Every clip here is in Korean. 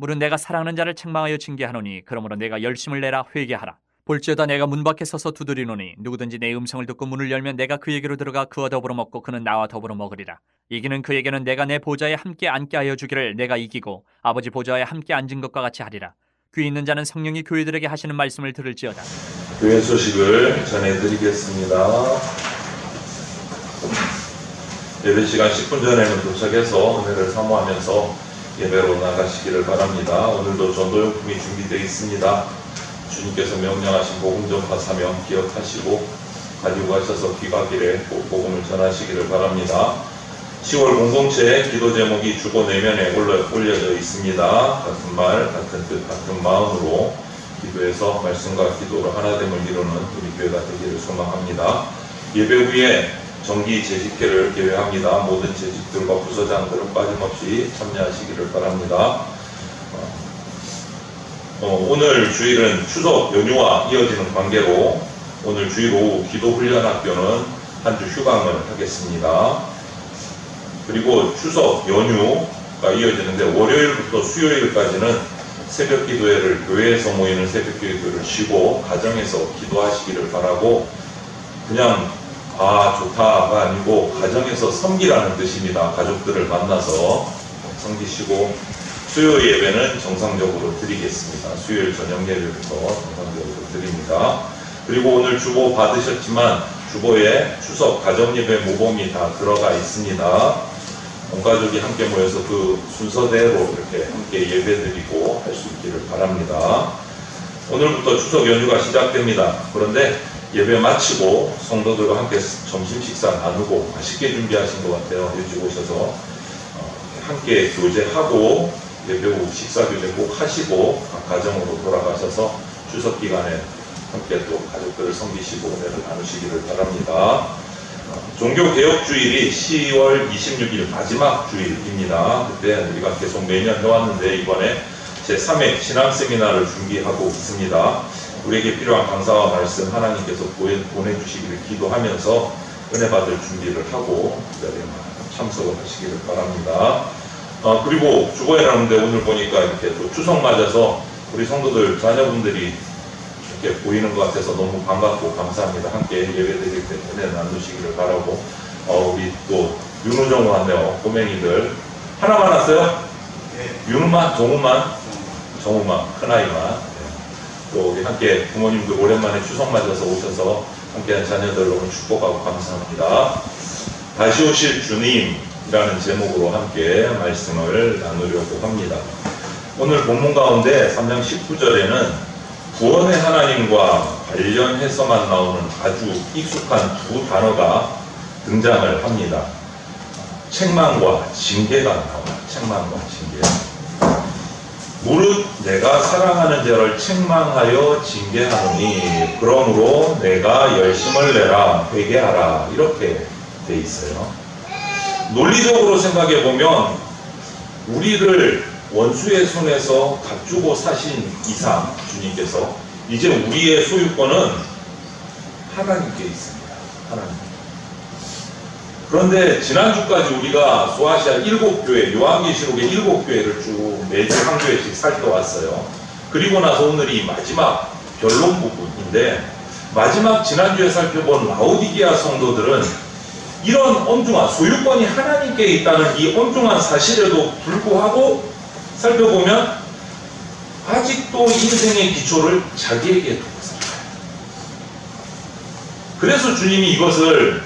무릇 내가 사랑하는 자를 책망하여 징계하노니 그러므로 내가 열심을 내라 회개하라. 볼지어다 내가 문 밖에 서서 두드리노니 누구든지 내 음성을 듣고 문을 열면 내가 그에게로 들어가 그와 더불어 먹고 그는 나와 더불어 먹으리라. 이기는 그에게는 내가 내 보좌에 함께 앉게 하여 주기를 내가 이기고 아버지 보좌에 함께 앉은 것과 같이 하리라. 귀 있는 자는 성령이 교회들에게 하시는 말씀을 들을지어다. 교회 소식을 전해드리겠습니다. 예배 시간 10분 전에는 도착해서 은혜를 사모하면서 예배로 나가시기를 바랍니다. 오늘도 전도용품이 준비되어 있습니다. 주님께서 명령하신 복음 전파 사명 기억하시고 가지고 가셔서 귀가길에 꼭 복음을 전하시기를 바랍니다. 10월 공동체 기도 제목이 주보 내면에 올려져 있습니다. 같은 말, 같은 뜻, 같은 마음으로 기도해서 말씀과 기도로 하나됨을 이루는 우리 교회가 되기를 소망합니다. 예배 후에 정기 재직회를 계획합니다. 모든 재직들과 부서장들은 빠짐없이 참여하시기를 바랍니다. 오늘 주일은 추석 연휴와 이어지는 관계로 오늘 주일 오후 기도훈련학교는 한 주 휴강을 하겠습니다. 그리고 추석 연휴가 이어지는데 월요일부터 수요일까지는 새벽 기도회를 교회에서 모이는 새벽 기도회를 쉬고 가정에서 기도하시기를 바라고, 그냥 좋다가 아니고 가정에서 섬기라는 뜻입니다. 가족들을 만나서 섬기시고 수요 예배는 정상적으로 드리겠습니다. 수요일 저녁 예배부터 정상적으로 드립니다. 그리고 오늘 주보 받으셨지만 주보에 추석 가정 예배 모범이 다 들어가 있습니다. 온 가족이 함께 모여서 그 순서대로 이렇게 함께 예배드리고 할 수 있기를 바랍니다. 오늘부터 추석 연휴가 시작됩니다. 그런데 예배 마치고 성도들과 함께 점심 식사 나누고 맛있게 준비하신 것 같아요. 일찍 오셔서 함께 교제하고 예배 후 식사 교제 꼭 하시고 각 가정으로 돌아가셔서 추석 기간에 함께 또 가족들을 섬기시고 은혜를 나누시기를 바랍니다. 종교개혁주일이 10월 26일 마지막 주일입니다. 그때 우리가 계속 매년 해왔는데 이번에 제3회 신앙세미나를 준비하고 있습니다. 우리에게 필요한 강사와 말씀 하나님께서 보내주시기를 기도하면서 은혜 받을 준비를 하고 그 자리에 참석을 하시기를 바랍니다. 그리고 주보에 나오는데 오늘 보니까 이렇게 또 추석 맞아서 우리 성도들 자녀분들이 이렇게 보이는 것 같아서 너무 반갑고 감사합니다. 함께 예배드릴 때 은혜 나누시기를 바라고, 우리 또 윤우정우 왔네요. 꼬맹이들 하나만 왔어요? 네. 윤우만? 정우만? 큰아이만. 또 우리 함께 부모님들 오랜만에 추석 맞아서 오셔서 함께한 자녀들 너무 축복하고 감사합니다. 다시 오실 주님이라는 제목으로 함께 말씀을 나누려고 합니다. 오늘 본문 가운데 3장 19절에는 구원의 하나님과 관련해서만 나오는 아주 익숙한 두 단어가 등장을 합니다. 책망과 징계가 나와요. 책망과 징계. 무릇 내가 사랑하는 자를 책망하여 징계하노니 그러므로 내가 열심을 내라 회개하라, 이렇게 돼 있어요. 논리적으로 생각해 보면 우리를 원수의 손에서 갑주고 사신 이상 주님께서 이제 우리의 소유권은 하나님께 있습니다. 하나님. 그런데 지난주까지 우리가 소아시아 7교회, 요한계시록의 7교회를 쭉 매주 한 교회씩 살펴왔어요. 그리고 나서 오늘이 마지막 변론 부분인데, 마지막 지난주에 살펴본 라오디게아 성도들은 이런 엄중한 소유권이 하나님께 있다는 이 엄중한 사실에도 불구하고 살펴보면 아직도 인생의 기초를 자기에게 두고 살아요. 그래서 주님이 이것을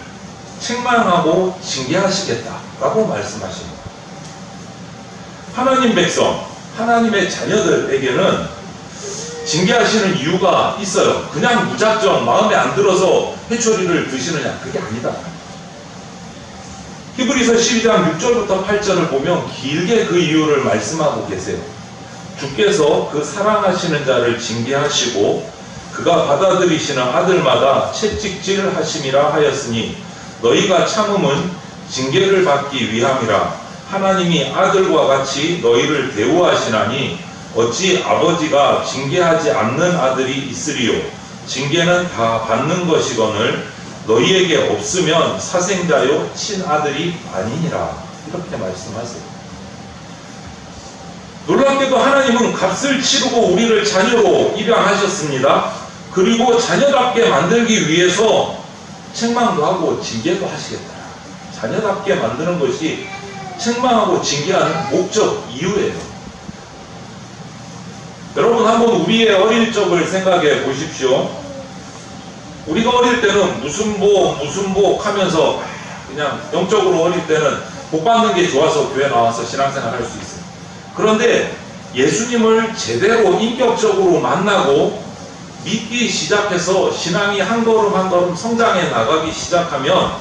책망하고 징계하시겠다라고 말씀하십니다. 하나님 백성, 하나님의 자녀들에게는 징계하시는 이유가 있어요. 그냥 무작정 마음에 안 들어서 회초리를 드시느냐, 그게 아니다. 히브리서 12장 6절부터 8절을 보면 길게 그 이유를 말씀하고 계세요. 주께서 그 사랑하시는 자를 징계하시고 그가 받아들이시는 아들마다 채찍질 하심이라 하였으니 너희가 참음은 징계를 받기 위함이라. 하나님이 아들과 같이 너희를 대우하시나니 어찌 아버지가 징계하지 않는 아들이 있으리요. 징계는 다 받는 것이거늘 너희에게 없으면 사생자요 친아들이 아니니라. 이렇게 말씀하세요. 놀랍게도 하나님은 값을 치르고 우리를 자녀로 입양하셨습니다. 그리고 자녀답게 만들기 위해서 책망도 하고 징계도 하시겠다. 자녀답게 만드는 것이 책망하고 징계하는 목적, 이유예요. 여러분 한번 우리의 어릴 적을 생각해 보십시오. 우리가 어릴 때는 무슨 복 하면서 그냥 영적으로 어릴 때는 복 받는 게 좋아서 교회 나와서 신앙생활 할 수 있어요. 그런데 예수님을 제대로 인격적으로 만나고 믿기 시작해서 신앙이 한 걸음 한 걸음 성장해 나가기 시작하면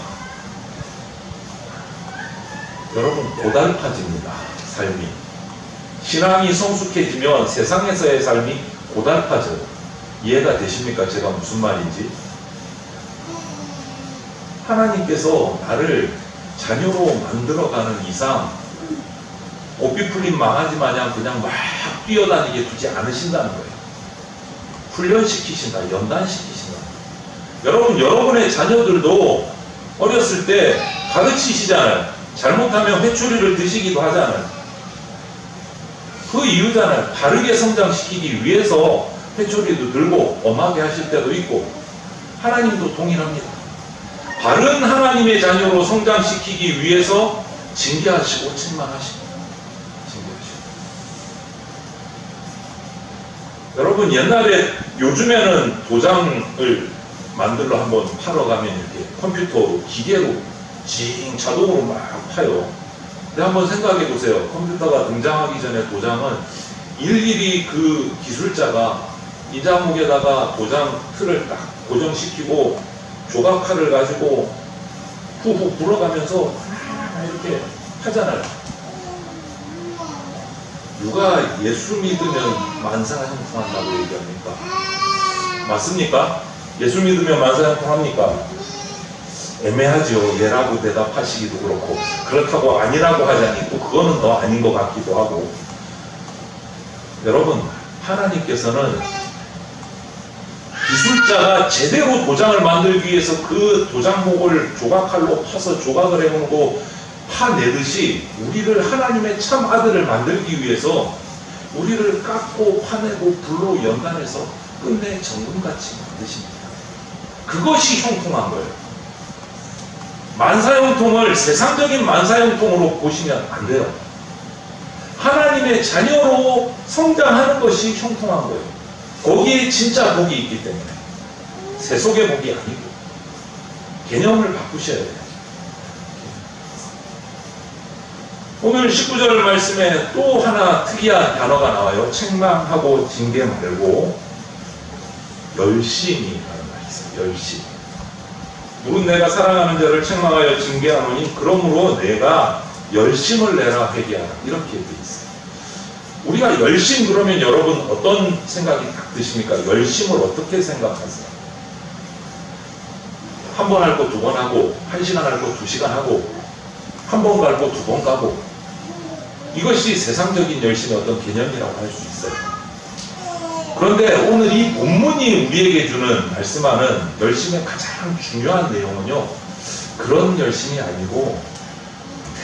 여러분 고달파집니다. 삶이. 신앙이 성숙해지면 세상에서의 삶이 고달파져요. 이해가 되십니까? 제가 무슨 말인지. 하나님께서 나를 자녀로 만들어가는 이상 오삐 풀린 망아지 마냥 그냥 막 뛰어다니게 두지 않으신다는 거예요. 훈련시키신다. 연단시키신다. 여러분, 여러분의 자녀들도 어렸을 때 가르치시잖아요. 잘못하면 회초리를 드시기도 하잖아요. 그 이유잖아요. 바르게 성장시키기 위해서 회초리도 들고 엄하게 하실 때도 있고, 하나님도 동일합니다. 바른 하나님의 자녀로 성장시키기 위해서 징계하시고 책망하시고 징계하시고. 여러분, 옛날에 요즘에는 도장을 만들러 한번 파러 가면 이렇게 컴퓨터로 기계로 자동으로 막 파요. 근데 한번 생각해 보세요. 컴퓨터가 등장하기 전에 도장은 일일이 그 기술자가 이자목에다가 도장 틀을 딱 고정시키고 조각칼을 가지고 후후 불어가면서 이렇게 하잖아요. 누가 예수 믿으면 만사형통한다고 얘기합니까? 맞습니까? 예수 믿으면 만사형통합니까? 애매하죠. 예라고 대답하시기도 그렇고, 그렇다고 아니라고 하자니 또 그거는 더 아닌 것 같기도 하고. 여러분, 하나님께서는 기술자가 제대로 도장을 만들기 위해서 그 도장목을 조각칼로 파서 조각을 해놓고 파내듯이 우리를 하나님의 참 아들을 만들기 위해서 우리를 깎고 파내고 불로 연단해서 끝내 정금같이 만드십니다. 그것이 형통한 거예요. 만사형통을 세상적인 만사형통으로 보시면 안 돼요. 하나님의 자녀로 성장하는 것이 형통한 거예요. 거기에 진짜 복이 있기 때문에. 세속의 복이 아니고 개념을 바꾸셔야 돼요. 오늘 19절 말씀에 또 하나 특이한 단어가 나와요. 책망하고 징계 말고 열심히 하는 말이 있어요. 열심. 물은 내가 사랑하는 자를 책망하여 징계하노니 그러므로 내가 열심을 내라 회개하라. 이렇게 되어 있어요. 우리가 열심 그러면 여러분 어떤 생각이 딱 드십니까? 열심을 어떻게 생각하세요? 한 번 할 거 두 번 하고, 한 시간 할 거 2시간 하고, 한 번 갈 거 2번 가고, 이것이 세상적인 열심의 어떤 개념이라고 할 수 있어요. 그런데 오늘 이 본문이 우리에게 주는 말씀하는 열심의 가장 중요한 내용은요, 그런 열심이 아니고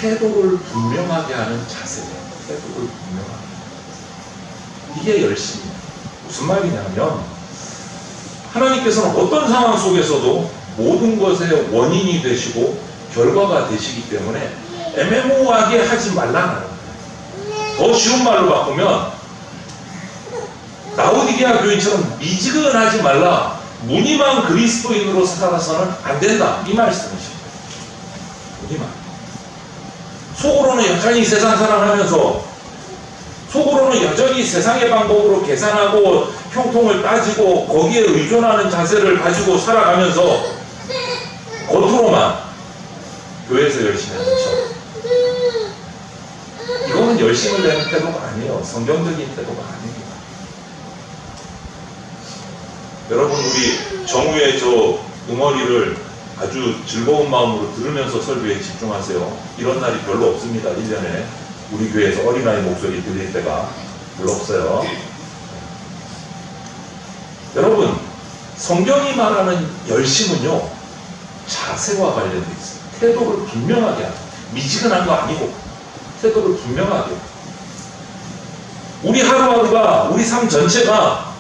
태도를 분명하게 하는 자세예요. 태도를 분명하게 하는 자세. 이게 열심이에요. 무슨 말이냐면 하나님께서는 어떤 상황 속에서도 모든 것의 원인이 되시고 결과가 되시기 때문에 애매모호하게 하지 말라는 거예요. 더 쉬운 말로 바꾸면 라오디게아 교인처럼 미지근하지 말라. 무늬만 그리스도인으로 살아서는 안 된다. 이 말씀이십니다. 무늬만. 속으로는 여전히 세상 사랑하면서 속으로는 여전히 세상의 방법으로 계산하고 형통을 따지고 거기에 의존하는 자세를 가지고 살아가면서 겉으로만 교회에서 열심히 하는 척. 이거는 열심을 내는 태도가 아니에요. 성경적인 태도가 아닙니다. 여러분, 우리 정우의 저 응어리를 아주 즐거운 마음으로 들으면서 설교에 집중하세요. 이런 날이 별로 없습니다. 1년에 우리 교회에서 어린아이 목소리 들릴 때가 별로 없어요. 여러분, 성경이 말하는 열심은요, 자세와 관련되어 있어요. 태도를 분명하게 하고, 미지근한 거 아니고 태도를 분명하게. 우리 하루하루가, 우리 삶 전체가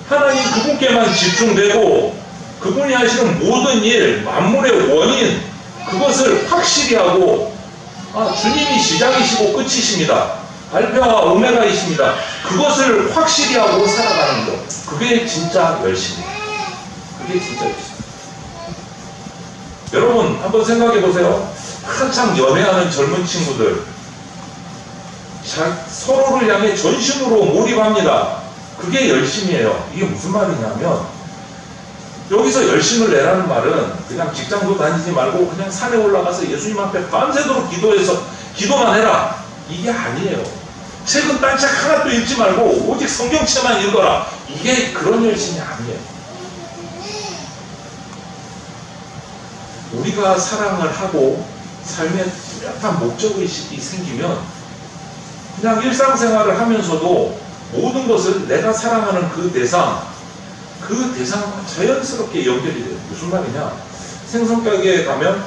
하나님 그분께만 집중되고 그분이 하시는 모든 일, 만물의 원인, 그것을 확실히 하고, 주님이 시작이시고 끝이십니다. 알파와 오메가이십니다. 그것을 확실히 하고 살아가는 것. 그게 진짜 열심입니다. 그게 진짜 열심입니다. 여러분, 한번 생각해 보세요. 한창 연애하는 젊은 친구들, 서로를 향해 전심으로 몰입합니다. 그게 열심이에요. 이게 무슨 말이냐면, 여기서 열심을 내라는 말은 그냥 직장도 다니지 말고 그냥 산에 올라가서 예수님 앞에 밤새도록 기도만 해라. 이게 아니에요. 책은 딴 책 하나도 읽지 말고 오직 성경책만 읽어라. 이게 그런 열심이 아니에요. 우리가 사랑을 하고 삶에 뚜렷한 목적의식이 생기면 그냥 일상생활을 하면서도 모든 것을 내가 사랑하는 그 대상과 자연스럽게 연결이 돼요. 무슨 말이냐? 생선가게에 가면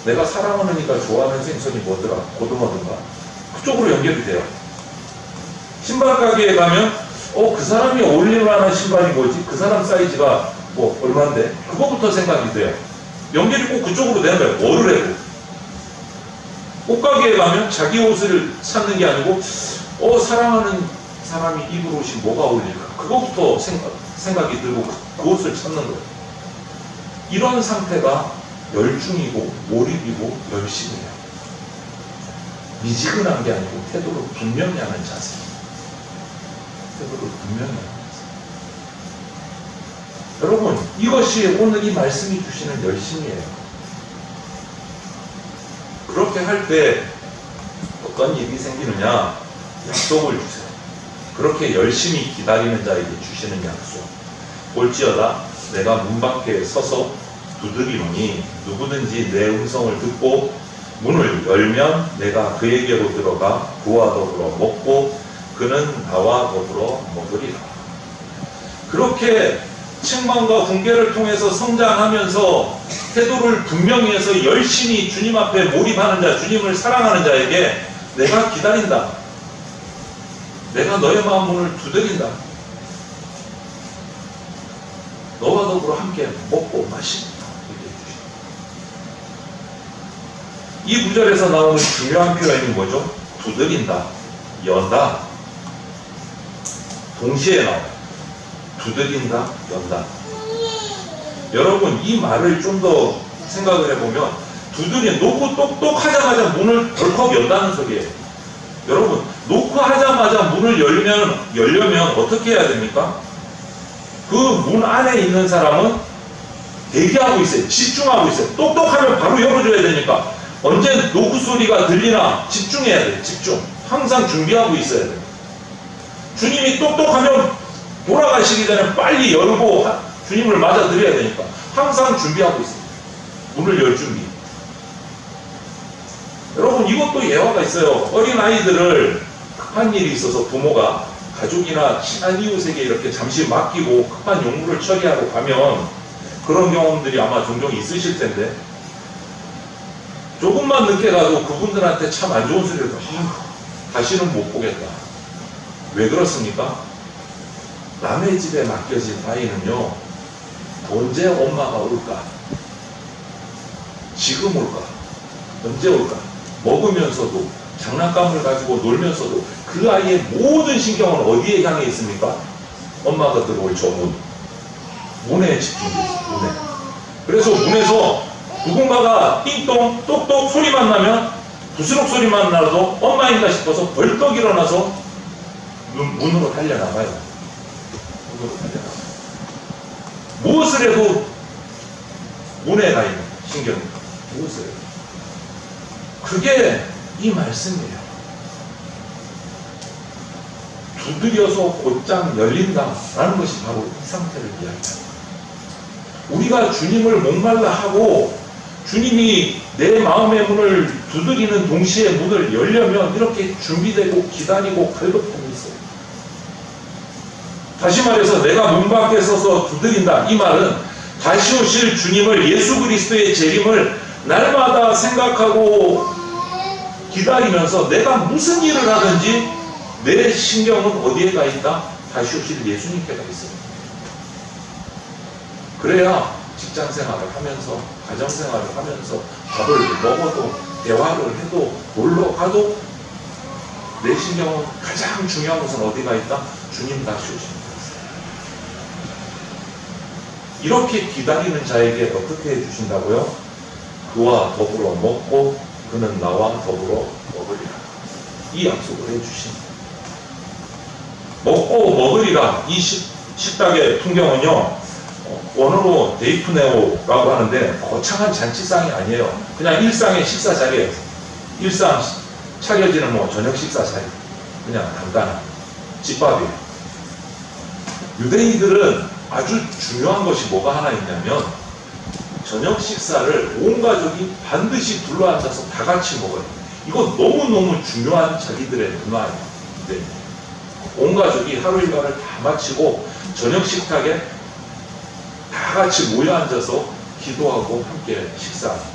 내가 사랑하는 이가 좋아하는 생선이 뭐더라? 고등어든가? 그쪽으로 연결이 돼요. 신발 가게에 가면 그 사람이 어울릴 만한 신발이 뭐지? 그 사람 사이즈가 뭐 얼마인데? 그거부터 생각이 돼요. 연결이 꼭 그쪽으로 되는 거예요. 뭐를 해도. 옷가게에 가면 자기 옷을 찾는 게 아니고 사랑하는 사람이 입을 옷이 뭐가 어울릴까? 그거부터 생각이 들고 그 옷을 찾는 거예요. 이런 상태가 열중이고 몰입이고 열심이에요. 미지근한 게 아니고 태도를 분명히 하는 자세. 태도를 분명히 하는 자세. 여러분, 이것이 오늘 이 말씀이 주시는 열심이에요. 그렇게 할 때 어떤 일이 생기느냐? 약속을 주세요. 그렇게 열심히 기다리는 자에게 주시는 약속. 볼지어다 내가 문 밖에 서서 두드리노니 누구든지 내 음성을 듣고 문을 열면 내가 그에게로 들어가 그와 더불어 먹고 그는 나와 더불어 먹으리라. 그렇게 책망과 훈계를 통해서 성장하면서 태도를 분명히 해서 열심히 주님 앞에 몰입하는 자, 주님을 사랑하는 자에게 내가 기다린다. 내가 너의 마음 문을 두드린다. 너와 더불어 함께 먹고 마신다. 이 구절에서 나오는 중요한 표현이 뭐죠? 두드린다, 연다. 동시에 나와요. 두드린다, 연다. 여러분, 이 말을 좀 더 생각을 해보면 놓고 똑똑하자마자 문을 덜컥 연다는 소리예요. 여러분, 놓고 하자마자 문을 열려면 어떻게 해야 됩니까? 그 문 안에 있는 사람은 대기하고 있어요. 집중하고 있어요. 똑똑하면 바로 열어줘야 되니까 언제 노크 소리가 들리나 집중해야 돼요. 집중. 항상 준비하고 있어야 돼요. 주님이 똑똑하면 돌아가시기 전에 빨리 열고 주님을 맞아드려야 되니까 항상 준비하고 있어요. 문을 열 준비. 여러분, 이것도 예화가 있어요. 어린아이들을 급한 일이 있어서 부모가 가족이나 친한 이웃에게 이렇게 잠시 맡기고 급한 용무를 처리하러 가면 그런 경험들이 아마 종종 있으실 텐데 조금만 늦게 가도 그분들한테 참 안 좋은 소리를 다시는 못 보겠다. 왜 그렇습니까? 남의 집에 맡겨진 아이는요, 언제 엄마가 올까? 지금 올까? 언제 올까? 먹으면서도, 장난감을 가지고 놀면서도 그 아이의 모든 신경은 어디에 향해 있습니까? 엄마가 들어올 저 문. 문에 집중되어 있어요. 문에. 그래서 문에서 누군가가 띵동, 똑똑 소리만 나면, 부스럭 소리만 나도 엄마인가 싶어서 벌떡 일어나서 문으로 달려나가요. 문으로 달려나가요. 무엇을 해도 문에 가 있는 신경입니다. 무엇을 해도. 그게 이 말씀이에요. 두드려서 곧장 열린다라는 것이 바로 이 상태를 이야기합니다. 우리가 주님을 목말라 하고 주님이 내 마음의 문을 두드리는 동시에 문을 열려면 이렇게 준비되고 기다리고 갈급함이 있어요. 다시 말해서 내가 문 밖에 서서 두드린다. 이 말은 다시 오실 주님을, 예수 그리스도의 재림을 날마다 생각하고 기다리면서 내가 무슨 일을 하든지 내 신경은 어디에 가 있다? 다시 오실 예수님께 가 있어요. 그래야 직장 생활을 하면서, 가정 생활을 하면서, 밥을 먹어도, 대화를 해도, 놀러 가도, 내 신경은 가장 중요한 것은 어디가 있다? 주님 다시 오십니다. 이렇게 기다리는 자에게 어떻게 해주신다고요? 그와 더불어 먹고 그는 나와 더불어 먹으리라. 이 약속을 해주십니다. 먹고 먹으리라. 이 식탁의 풍경은요, 원어로 데이프네오라고 하는데 거창한 잔치상이 아니에요. 그냥 일상의 식사 자리예요. 일상 차려지는 저녁 식사 자리. 그냥 간단한 집밥이에요. 유대인들은 아주 중요한 것이 뭐가 하나 있냐면 저녁 식사를 온 가족이 반드시 둘러앉아서 다 같이 먹어요. 이거 너무너무 중요한 자기들의 문화예요. 네. 온 가족이 하루 일과를 다 마치고 저녁 식탁에 다 같이 모여 앉아서 기도하고 함께 식사하는 거.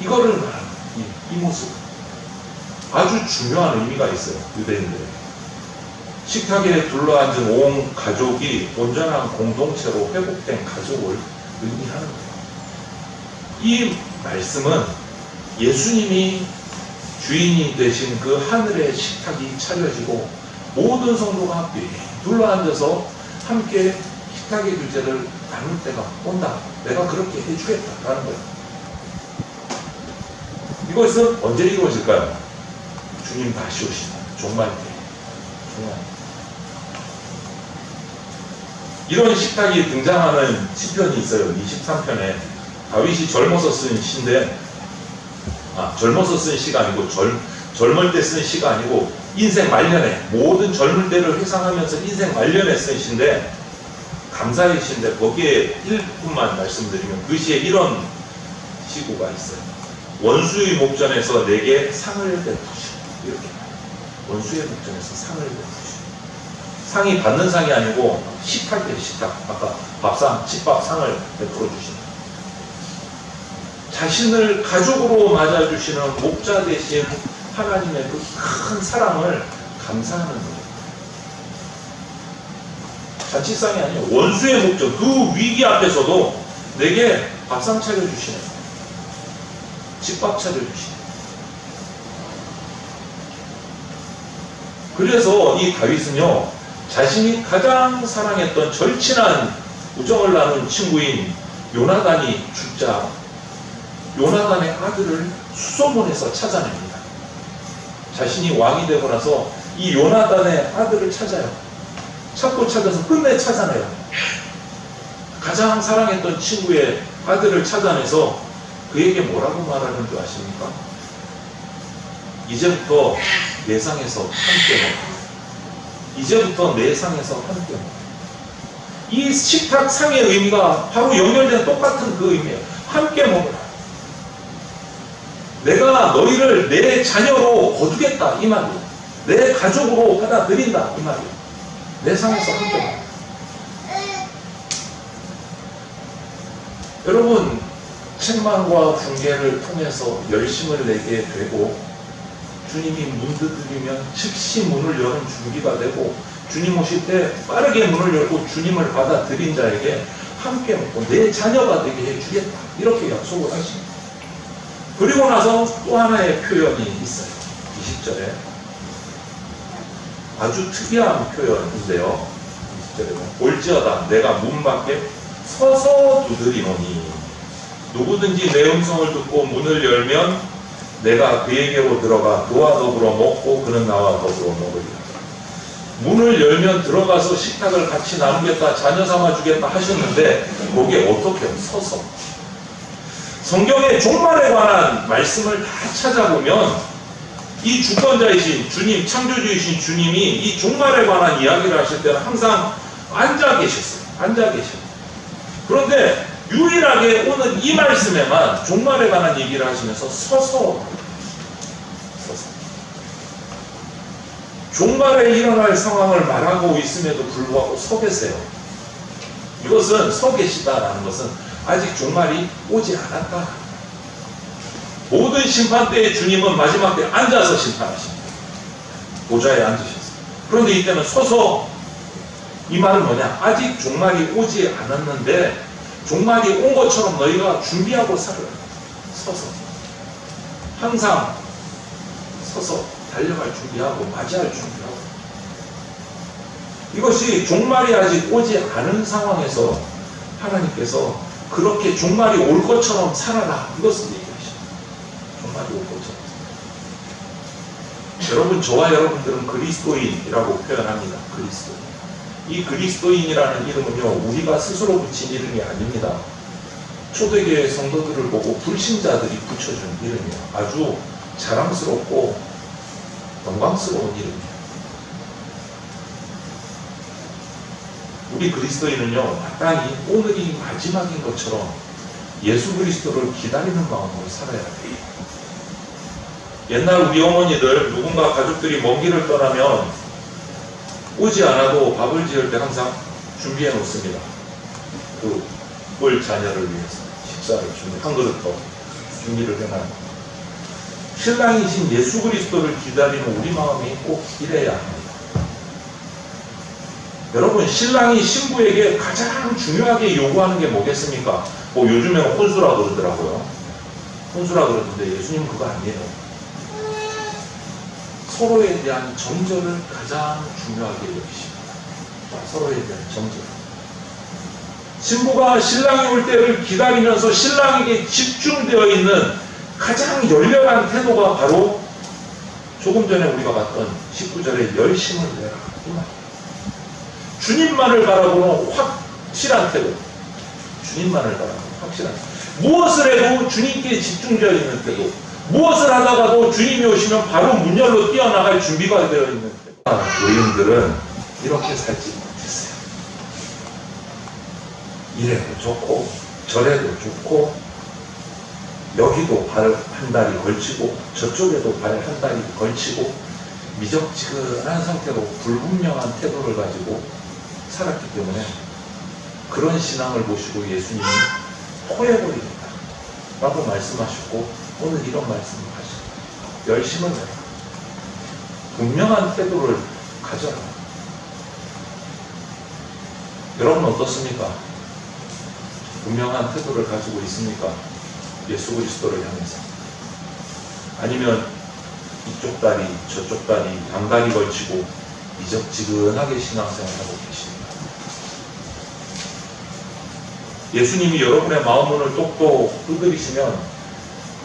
이거를 말하는 이 모습. 아주 중요한 의미가 있어요. 유대인들에게. 식탁에 둘러앉은 온 가족이 온전한 공동체로 회복된 가족을 의미하는 거예요. 이 말씀은 예수님이 주인이 되신 그 하늘의 식탁이 차려지고 모든 성도가 둘러앉아서 함께 식탁의 주제를 나눌 때가 온다. 내가 그렇게 해주겠다라는 거예요. 이것은 언제 이루어질까요? 주님 다시 오시면 종말 때. 종말. 이런 식탁이 등장하는 시편이 있어요. 23편에 다윗이 젊어서 쓴 시인데, 젊어서 쓴 시가 아니고 젊을 때 쓴 시가 아니고 인생 말년에, 모든 젊을 때를 회상하면서 인생 말년에 쓴 시인데, 감사의 시인데 거기에 1분만 말씀드리면 그 시에 이런 시구가 있어요. 원수의 목전에서 내게 상을 베푸시오. 이렇게 원수의 목전에서 상을 베푸시오. 상이 받는 상이 아니고 식탁 때 식탁, 아까 밥상, 집밥 상을 베풀어 주신다. 자신을 가족으로 맞아주시는 목자 되신 하나님의 그 큰 사랑을 감사하는 거예요. 자치상이 아니에요. 원수의 목전, 그 위기 앞에서도 내게 밥상 차려주시네. 집밥 차려주시네. 그래서 이 다윗은요, 자신이 가장 사랑했던 절친한 우정을 나눈 친구인 요나단이 죽자 요나단의 아들을 수소문에서 찾아냅니다. 자신이 왕이 되고 나서 이 요나단의 아들을 찾아요. 찾고 찾아서 끝내 찾아내요. 가장 사랑했던 친구의 아들을 찾아내서 그에게 뭐라고 말하는 줄 아십니까? 이제부터 내 상에서 함께 먹어. 이제부터 내 상에서 함께 먹어. 이 식탁 상의 의미가 바로 연결된 똑같은 그 의미예요. 함께 먹어라. 내가 너희를 내 자녀로 거두겠다 이 말이에요. 내 가족으로 받아들인다 이 말이에요. 내 상에서 함께 먹어. 여러분, 책망과 훈계를 통해서 열심을 내게 되고 주님이 문 두드리면 즉시 문을 여는 준비가 되고 주님 오실 때 빠르게 문을 열고 주님을 받아들인 자에게 함께 먹고 내 자녀가 되게 해주겠다 이렇게 약속을 하십니다. 그리고 나서 또 하나의 표현이 있어요. 20절에 아주 특이한 표현인데요. 20절에 올지어다 내가 문 밖에 서서 두드리노니 누구든지 내 음성을 듣고 문을 열면 내가 그에게로 들어가 그와 더불어 먹고 그는 나와 더불어 먹으리라. 문을 열면 들어가서 식탁을 같이 나누겠다, 자녀 삼아 주겠다 하셨는데 거기에 어떻게 서서 성경의 종말에 관한 말씀을 다 찾아보면 이 주권자이신 주님, 창조주이신 주님이 이 종말에 관한 이야기를 하실 때는 항상 앉아 계셨어요. 앉아 계셨어요. 그런데 유일하게 오늘 이 말씀에만 종말에 관한 얘기를 하시면서 서서 종말에 일어날 상황을 말하고 있음에도 불구하고 서 계세요. 이것은 서 계시다라는 것은 아직 종말이 오지 않았다. 모든 심판 때의 주님은 마지막 때 앉아서 심판하십니다. 보좌에 앉으셨어요. 그런데 이때는 서서, 이 말은 뭐냐? 아직 종말이 오지 않았는데 종말이 온 것처럼 너희가 준비하고 살아라. 서서. 항상 서서 달려갈 준비하고 맞이할 준비하고. 이것이 종말이 아직 오지 않은 상황에서 하나님께서 그렇게 종말이 올 것처럼 살아라. 이것을 얘기하십니다. 종말이 올 것처럼. 여러분, 저와 여러분들은 그리스도인이라고 표현합니다. 그리스도인. 이 그리스도인이라는 이름은요, 우리가 스스로 붙인 이름이 아닙니다. 초대교회 성도들을 보고 불신자들이 붙여준 이름이에요. 아주 자랑스럽고 영광스러운 이름이에요. 우리 그리스도인은요, 마땅히 오늘이 마지막인 것처럼 예수 그리스도를 기다리는 마음으로 살아야 돼요. 옛날 우리 어머니들, 누군가 가족들이 먼 길을 떠나면 오지 않아도 밥을 지을 때 항상 준비해 놓습니다. 올 자녀를 위해서 식사를 한 그릇 더 준비를 해놔요. 신랑이신 예수 그리스도를 기다리는 우리 마음이 꼭 이래야 합니다. 여러분, 신랑이 신부에게 가장 중요하게 요구하는 게 뭐겠습니까? 요즘에는 혼수라 그러더라고요. 혼수라 그러는데 예수님은 그거 아니에요. 서로에 대한 정절을 가장 중요하게 여기십니다. 서로에 대한 정절. 신부가 신랑이 올 때를 기다리면서 신랑에게 집중되어 있는 가장 열렬한 태도가 바로 조금 전에 우리가 봤던 19절의 열심을 내라. 이 말. 주님만을 바라보는 확실한 태도. 주님만을 바라보는 확실한 태도. 무엇을 해도 주님께 집중되어 있는 태도. 무엇을 하다가도 주님이 오시면 바로 문열로 뛰어나갈 준비가 되어 있는 태도. 노인들은 이렇게 살지 못했어요. 이래도 좋고 저래도 좋고 여기도 발 한 다리 걸치고 저쪽에도 발 한 다리 걸치고 미적지근한 상태로 불분명한 태도를 가지고 살았기 때문에 그런 신앙을 보시고 예수님이 토해버리겠다 라고 말씀하셨고 오늘 이런 말씀을 하십니다. 열심을 내라. 분명한 태도를 가져라. 여러분 어떻습니까? 분명한 태도를 가지고 있습니까? 예수 그리스도를 향해서. 아니면 이쪽 다리 저쪽 다리 양다리 걸치고 미적지근하게 신앙생활하고 계십니다. 예수님이 여러분의 마음문을 똑똑 두드리시면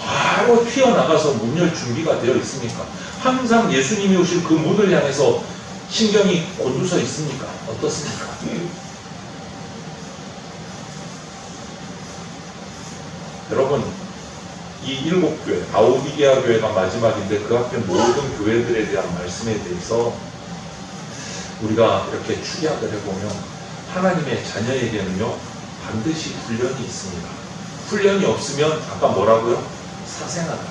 바로 튀어나가서 문 열 준비가 되어 있습니까? 항상 예수님이 오실 그 문을 향해서 신경이 곤두서 있습니까? 어떻습니까? 여러분, 이 7교회, 라오디게아 교회가 마지막인데 그 앞에 모든 교회들에 대한 말씀에 대해서 우리가 이렇게 추리학을 해보면 하나님의 자녀에게는요 반드시 훈련이 있습니다. 훈련이 없으면 아까 뭐라고요? 사생하다.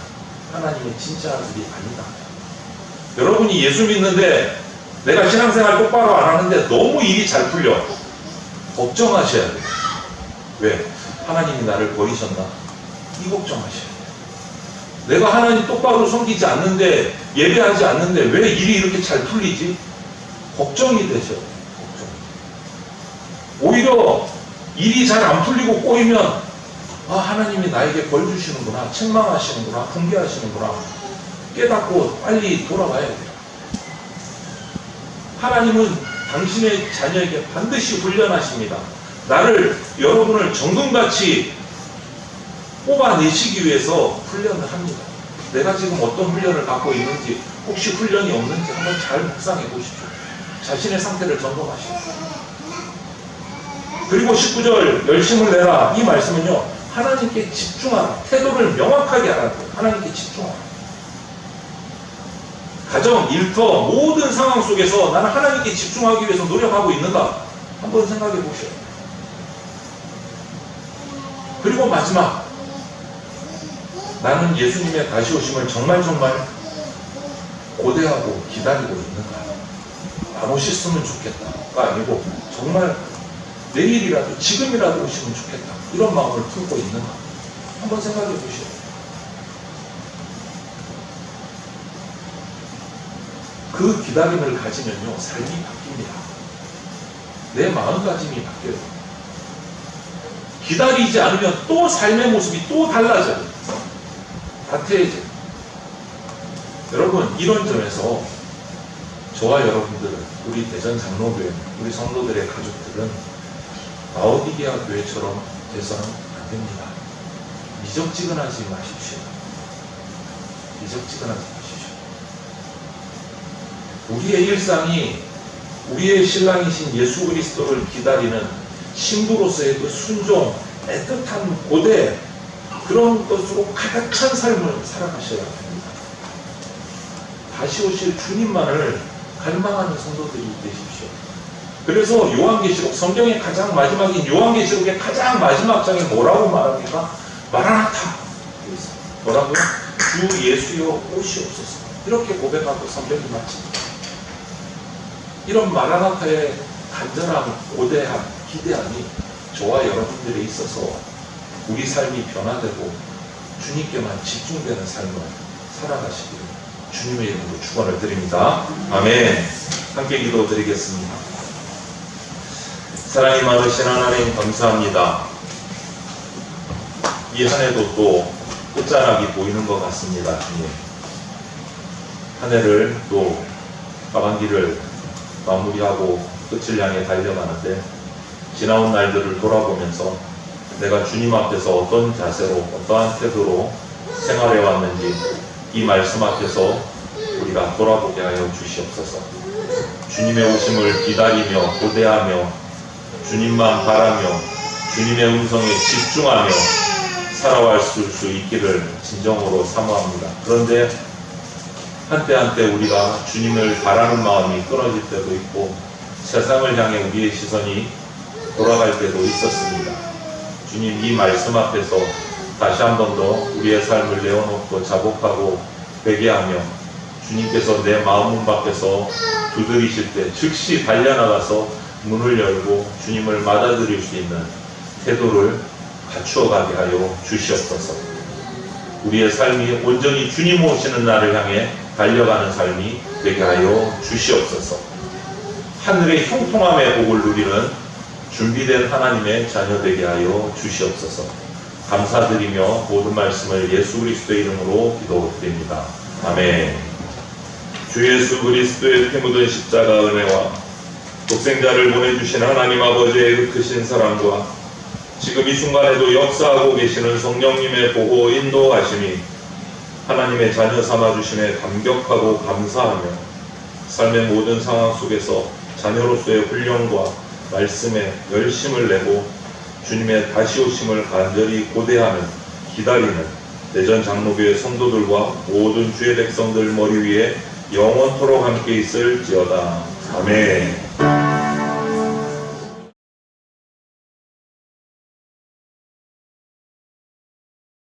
하나님의 진짜 아들이 아니다. 여러분이 예수 믿는데 내가 신앙생활 똑바로 안 하는데 너무 일이 잘 풀려. 걱정하셔야 돼요. 왜? 하나님이 나를 버리셨나? 이 걱정하셔야 돼요. 내가 하나님 똑바로 섬기지 않는데 예배하지 않는데 왜 일이 이렇게 잘 풀리지? 걱정이 되셔야 돼요. 걱정. 오히려 일이 잘 안 풀리고 꼬이면 하나님이 나에게 벌 주시는구나, 책망하시는구나, 훈계하시는구나 깨닫고 빨리 돌아와야 돼요. 하나님은 당신의 자녀에게 반드시 훈련하십니다. 여러분을 정금같이 뽑아내시기 위해서 훈련을 합니다. 내가 지금 어떤 훈련을 갖고 있는지, 혹시 훈련이 없는지 한번 잘 묵상해 보십시오. 자신의 상태를 점검하십시오. 그리고 19절 열심을 내라. 이 말씀은요, 하나님께 집중하라. 태도를 명확하게 하라는 거예요. 하나님께 집중하라. 가정, 일터, 모든 상황 속에서 나는 하나님께 집중하기 위해서 노력하고 있는가? 한번 생각해 보셔요. 그리고 마지막, 나는 예수님의 다시 오심을 정말 고대하고 기다리고 있는가? 안 오셨으면 좋겠다가 아니고 정말 내일이라도 지금이라도 오시면 좋겠다, 이런 마음을 품고 있는가? 한번 생각해 보시오. 그 기다림을 가지면요, 삶이 바뀝니다. 내 마음가짐이 바뀌어요. 기다리지 않으면 또 삶의 모습이 또 달라져요. 나태해져요. 여러분, 이런 점에서 저와 여러분들은, 우리 대전 장로교회, 우리 성도들의 가족들은 라오디게아 교회처럼 돼서는 안 됩니다. 미적지근하지 마십시오. 미적지근하지 마십시오. 우리의 일상이 우리의 신랑이신 예수 그리스도를 기다리는 신부로서의 그 순종, 애틋한 고대, 그런 것으로 가득 찬 삶을 살아가셔야 합니다. 다시 오실 주님만을 갈망하는 성도들이 되십시오. 그래서 요한계시록, 성경의 가장 마지막인 요한계시록의 가장 마지막 장에 뭐라고 말합니까? 마라나타. 뭐라고요? 주 예수여 오시옵소서. 이렇게 고백하고 성경이 마칩니다. 이런 마라나타의 간절함, 고대함, 기대함이 저와 여러분들에 있어서 우리 삶이 변화되고 주님께만 집중되는 삶을 살아가시기를 주님의 이름으로 축원을 드립니다. 아멘. 함께 기도드리겠습니다. 사랑이 많으신 하나님 감사합니다. 이 한 해도 또 끝자락이 보이는 것 같습니다. 주님. 한 해를 또 하반기를 마무리하고 끝을 향해 달려가는데, 지나온 날들을 돌아보면서 내가 주님 앞에서 어떤 자세로, 어떠한 태도로 생활해 왔는지 이 말씀 앞에서 우리가 돌아보게 하여 주시옵소서. 주님의 오심을 기다리며 고대하며 주님만 바라며 주님의 음성에 집중하며 살아갈 수 있기를 진정으로 사모합니다. 그런데 한때 우리가 주님을 바라는 마음이 끊어질 때도 있고 세상을 향해 우리의 시선이 돌아갈 때도 있었습니다. 주님, 이 말씀 앞에서 다시 한 번 더 우리의 삶을 내어놓고 자복하고 회개하며 주님께서 내 마음 문 밖에서 두드리실 때 즉시 달려나가서 문을 열고 주님을 맞아들일 수 있는 태도를 갖추어가게 하여 주시옵소서. 우리의 삶이 온전히 주님 오시는 날을 향해 달려가는 삶이 되게 하여 주시옵소서. 하늘의 형통함의 복을 누리는 준비된 하나님의 자녀 되게 하여 주시옵소서. 감사드리며 모든 말씀을 예수 그리스도의 이름으로 기도드립니다. 아멘. 주 예수 그리스도의 피 묻은 십자가 은혜와 독생자를 보내주신 하나님 아버지의 크신 사랑과 지금 이 순간에도 역사하고 계시는 성령님의 보호 인도하심이 하나님의 자녀 삼아주심에 감격하고 감사하며 삶의 모든 상황 속에서 자녀로서의 훈련과 말씀에 열심을 내고 주님의 다시 오심을 간절히 고대하는, 기다리는 대전 장로교회 성도들과 모든 주의 백성들 머리 위에 영원토록 함께 있을지어다. 아멘.